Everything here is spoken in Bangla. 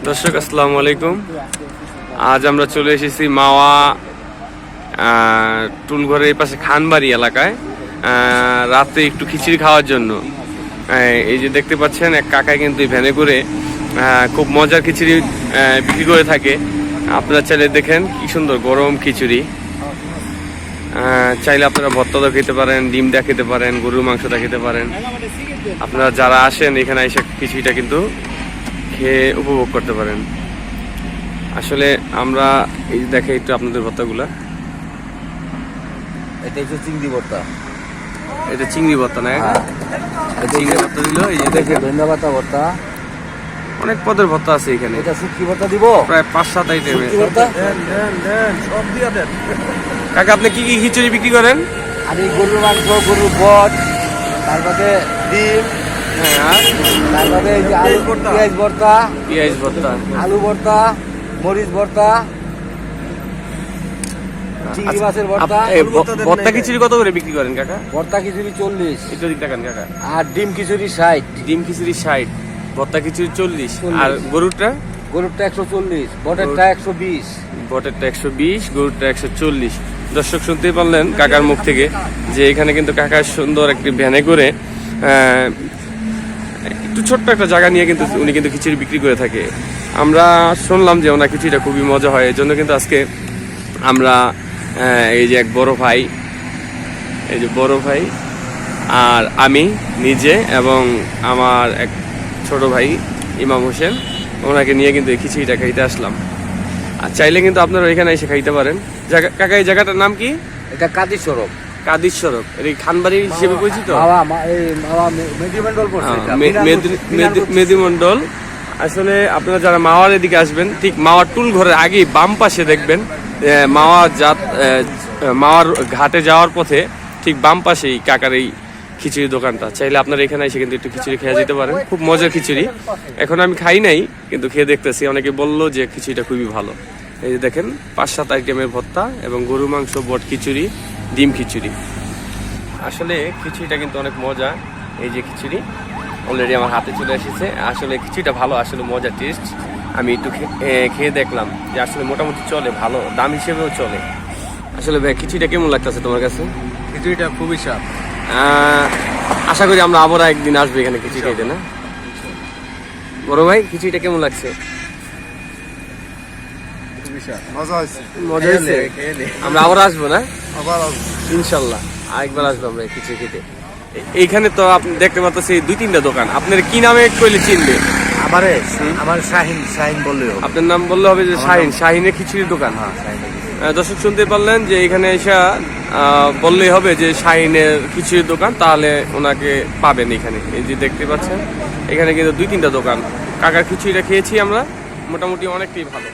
দর্শক আসসালামু আলাইকুম। আজ আমরা চলে এসেছি মাওয়া টুলঘরের এই পাশে খানবাড়ি এলাকায় রাতে একটু খিচুড়ি খাওয়ার জন্য। এই যে দেখতে পাচ্ছেন এক কাকাই কিন্তু ভ্যানে করে খুব মজার খিচুড়ি বিক্রি করে থাকে। আপনারা চাইলে দেখেন কি সুন্দর গরম খিচুড়ি। চাইলে আপনারা ভর্তাও খেতে পারেন, ডিম দিয়ে খেতে পারেন, গরুর মাংস দিয়ে খেতে পারেন। আপনারা যারা আসেন এখানে এসে খিচুড়িটা কিন্তু খেয়ে উপভোগ করতে পারেন। আসলে আমরা এই দেখে একটু আপনাদের ভর্তাগুলা। এটা হচ্ছে চিংড়ি ভর্তা। এটা চিংড়ি ভর্তা না? চিংড়ি ভর্তা দিল। এই যে দেখেন ধন্যবাদ ভর্তা, অনেক পদের ভর্তা আছে এখানে। এটা শুটকি ভর্তা দিব প্রায় 5-7 আইটেমের ভর্তা। সব দিয়ে দেন কাকা। আপনি কি কি খিচুড়ি বিক্রি করেন? আমি গরুর মাংস, গরুর বট, তারপরে ডিম, তারপরে এই যে আলু পেঁয়াজ ভর্তা, পেঁয়াজ ভর্তা, আলু ভর্তা, মরিচ ভর্তা, চিংড়ি মাছের ভর্তা। ভর্তা খিচুড়ি কত করে বিক্রি করেন কাকা? ভর্তা খিচুড়ি 40, একটু দিক দেখান কাকা। আর ডিম খিচুড়ি 60। ডিম খিচুড়ি 60, ভর্তা খিচুড়ি 40। আর গরুরটা? গরুরটা 140, বটেরটা 120। বটেরটা 120, গরুরটা 140। দর্শক শুনতেই পারলেন কাকার মুখ থেকে যে এখানে কিন্তু কাকা সুন্দর একটি ভ্যানে করে একটু ছোট্ট একটা জায়গা নিয়ে কিন্তু উনি কিন্তু খিচুড়ি বিক্রি করে থাকে। আমরা শুনলাম যে ওনার খিচুড়িটা খুবই মজা হয়। এই জন্য কিন্তু আজকে আমরা এই যে এক বড় ভাই, এই যে বড় ভাই আর আমি নিজে এবং আমার এক ছোট ভাই ইমাম হোসেন, ওনাকে নিয়ে কিন্তু এই খিচুড়িটা খাইতে আসলাম। আর চাইলে কিন্তু আপনারা এখানে এসে খাইতে পারেন। কাকা এই জায়গাটার নাম কি? এটা কাদির সড়ক। কাদির সড়ক। এর খানবাড়ি হিসেবে পরিচিত। মেদিমন্ডল। আসলে আপনারা যারা মাওয়ার এদিকে আসবেন, ঠিক মাওয়ার টুল ঘরের আগে বাম পাশে দেখবেন মাওয়ার ঘাটে যাওয়ার পথে ঠিক বাম পাশেই কাকার এই খিচুড়ি দোকানটা। চাইলে আপনারা এখানে এসে কিন্তু একটু খিচুড়ি খেয়ে যেতে পারেন। খুব মজার খিচুড়ি। এখন আমি খাই নাই, কিন্তু খেয়ে দেখতেছি। অনেকে বললো যে খিচুড়িটা খুবই ভালো। এই যে দেখেন 5-7 আইটেমের ভর্তা এবং গরু মাংস, বট খিচুড়ি, ডিম খিচুড়ি। আসলে খিচুড়িটা কিন্তু অনেক মজা। এই যে খিচুড়ি অলরেডি আমার হাতে চলে এসেছে। আসলে খিচুড়িটা ভালো, আসলে মজার টেস্ট। আমি একটু খেয়ে দেখলাম যে আসলে মোটামুটি চলে, ভালো, দাম হিসেবেও চলে। আসলে ভাই খিচুড়িটা কেমন লাগতেছে তোমার কাছে? খিচুড়িটা খুবই স্বাদ। আশা করি আমরা আবার একদিন আসবো এখানে খিচুড়ি খেতে। না বড় ভাই, খিচুড়িটা কেমন লাগছে? মজা হয়েছে। মজা হয়েছে। আমরা আবার আসবো না? আবার ইনশাল্লাহ আরেকবার আসবো আমরা খিচুড়ি খেতে। এইখানে তো আপনি দেখতে পাচ্ছেন 2-3টা দোকান। আপনার কি নামে কইলে চিনবে? আমার শাহিন বললেও। আপনার নাম বললে হবে যে শাহিনের খিচুড়ির দোকান। দর্শক শুনতে পারলেন যে এখানে এসে বললেই হবে যে শাহিনের খিচুড়ির দোকান, তাহলে ওনাকে পাবেন এখানে। এই যে দেখতে পাচ্ছেন এখানে কিন্তু 2-3টা দোকান। কাকার খিচুড়িটা খেয়েছি আমরা, মোটামুটি অনেকটাই ভালো।